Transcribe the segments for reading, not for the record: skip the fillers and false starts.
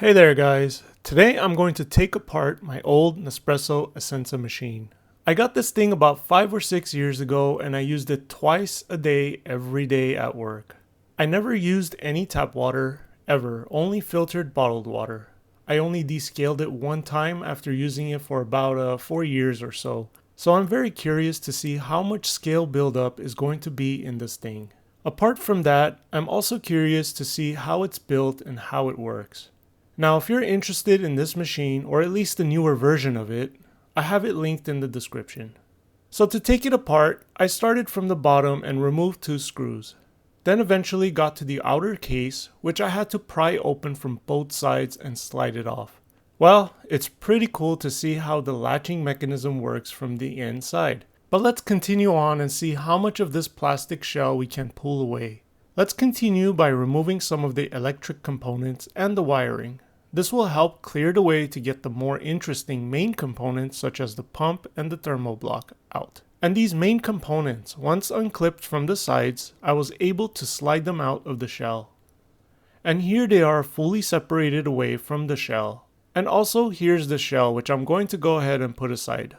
Hey there guys, today I'm going to take apart my old Nespresso Essenza machine. I got this thing about 5 or 6 years ago and I used it twice a day every day at work. I never used any tap water, ever, only filtered bottled water. I only descaled it one time after using it for about 4 years or so. So I'm very curious to see how much scale buildup is going to be in this thing. Apart from that, I'm also curious to see how it's built and how it works. Now, if you're interested in this machine, or at least the newer version of it, I have it linked in the description. So to take it apart, I started from the bottom and removed 2 screws. Then eventually got to the outer case, which I had to pry open from both sides and slide it off. Well, it's pretty cool to see how the latching mechanism works from the inside. But let's continue on and see how much of this plastic shell we can pull away. Let's continue by removing some of the electric components and the wiring. This will help clear the way to get the more interesting main components such as the pump and the thermal block out. And these main components, once unclipped from the sides, I was able to slide them out of the shell. And here they are fully separated away from the shell. And also here's the shell, which I'm going to go ahead and put aside.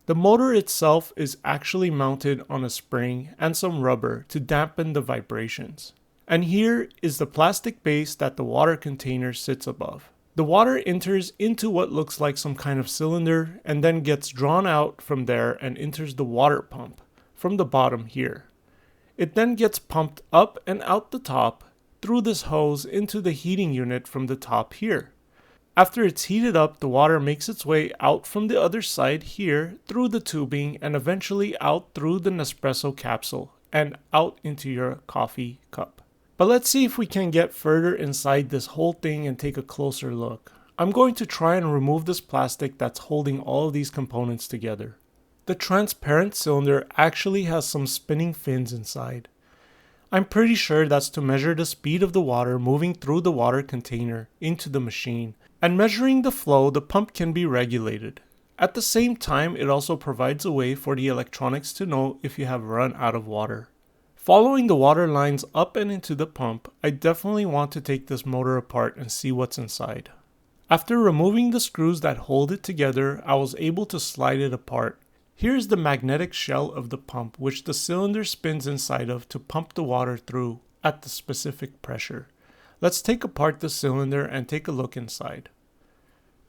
The motor itself is actually mounted on a spring and some rubber to dampen the vibrations. And here is the plastic base that the water container sits above. The water enters into what looks like some kind of cylinder and then gets drawn out from there and enters the water pump from the bottom here. It then gets pumped up and out the top through this hose into the heating unit from the top here. After it's heated up, the water makes its way out from the other side here through the tubing and eventually out through the Nespresso capsule and out into your coffee cup. But let's see if we can get further inside this whole thing and take a closer look. I'm going to try and remove this plastic that's holding all of these components together. The transparent cylinder actually has some spinning fins inside. I'm pretty sure that's to measure the speed of the water moving through the water container into the machine. And measuring the flow, the pump can be regulated. At the same time, it also provides a way for the electronics to know if you have run out of water. Following the water lines up and into the pump, I definitely want to take this motor apart and see what's inside. After removing the screws that hold it together, I was able to slide it apart. Here's the magnetic shell of the pump, which the cylinder spins inside of to pump the water through at the specific pressure. Let's take apart the cylinder and take a look inside.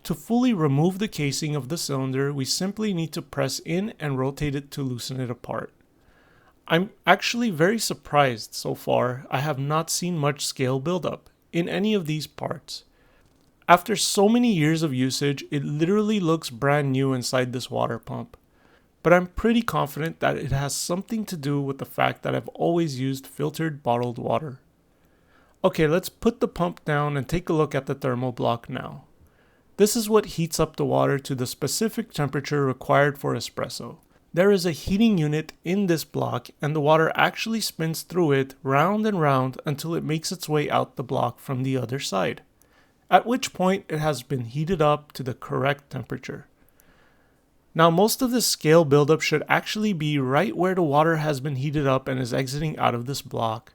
To fully remove the casing of the cylinder, we simply need to press in and rotate it to loosen it apart. I'm actually very surprised so far. I have not seen much scale buildup in any of these parts. After so many years of usage, it literally looks brand new inside this water pump. But I'm pretty confident that it has something to do with the fact that I've always used filtered bottled water. Okay, let's put the pump down and take a look at the thermal block now. This is what heats up the water to the specific temperature required for espresso. There is a heating unit in this block and the water actually spins through it round and round until it makes its way out the block from the other side, at which point it has been heated up to the correct temperature. Now most of this scale buildup should actually be right where the water has been heated up and is exiting out of this block.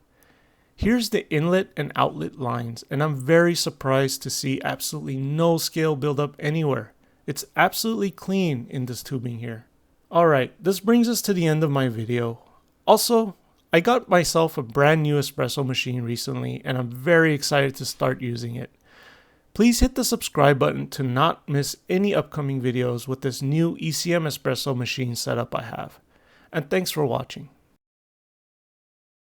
Here's the inlet and outlet lines, and I'm very surprised to see absolutely no scale buildup anywhere. It's absolutely clean in this tubing here. Alright, this brings us to the end of my video. Also, I got myself a brand new espresso machine recently and I'm very excited to start using it. Please hit the subscribe button to not miss any upcoming videos with this new ECM espresso machine setup I have. And thanks for watching.